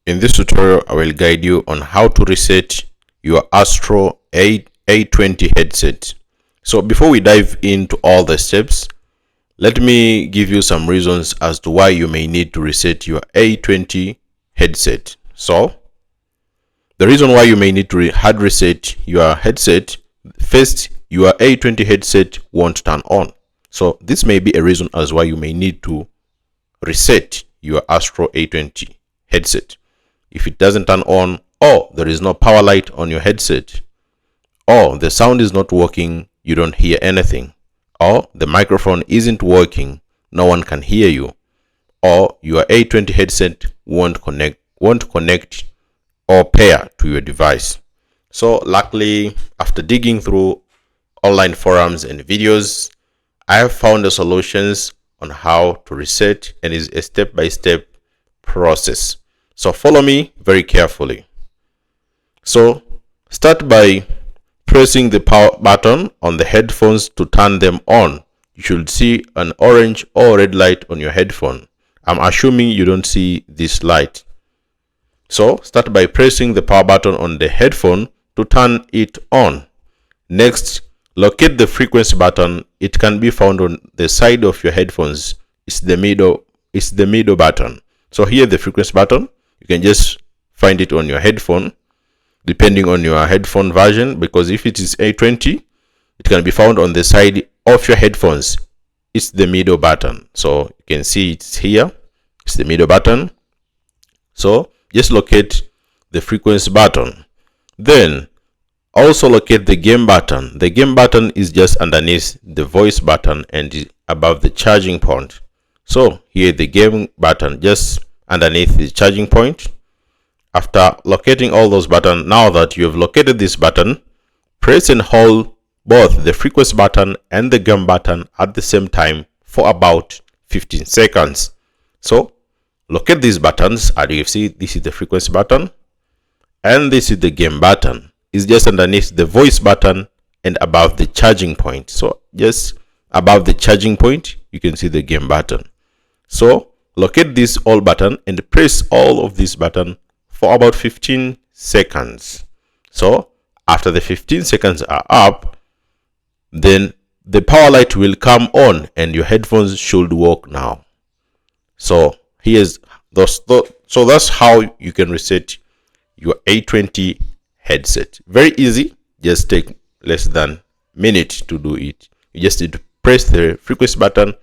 In this tutorial, I will guide you on how to reset your Astro A20 headset. So before we dive into all the steps, let me give you some reasons as to why you may need to reset your A20 headset. So the reason why you may need to hard reset your headset, first, your A20 headset won't turn on. So this may be a reason as why you may need to reset your Astro A20 headset. If it doesn't turn on, or there is no power light on your headset, or the sound is not working, you don't hear anything, or the microphone isn't working, no one can hear you, or your A20 headset won't connect or pair to your device. So luckily, after digging through online forums and videos, I have found the solutions on how to reset, and is a step-by-step process. So follow me very carefully. So start by pressing the power button on the headphones to turn them on. You should see an orange or red light on your headphone. I'm assuming you don't see this light. So start by pressing the power button on the headphone to turn it on. Next, locate the frequency button. It can be found on the side of your headphones. It's the middle button. So here, the frequency button, you can just find it on your headphone, depending on your headphone version, because if it is A20, it can be found on the side of your headphones. It's the middle button. So you can see it's here. It's the middle button. So just locate the frequency button. Then also locate the gain button. The gain button is just underneath the voice button and above the charging point. So here, the gain button just underneath the charging point. After locating all those buttons, now that you have located this button, press and hold both the frequency button and the gain button at the same time for about 15 seconds. So locate these buttons. As you see, this is the frequency button and this is the gain button. It's just underneath the voice button and above the charging point. So just above the charging point, you can see the gain button. So locate this all button and press all of this button for about 15 seconds. So after the 15 seconds are up, then the power light will come on and your headphones should work now. So here's so that's how you can reset your A20 headset. Very easy. Just take less than a minute to do it. You just need to press the frequency button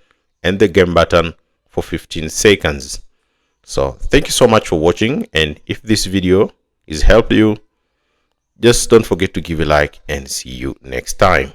and the gain button for 15 seconds. So thank you so much for watching, and if this video has helped you, just don't forget to give a like, and see you next time.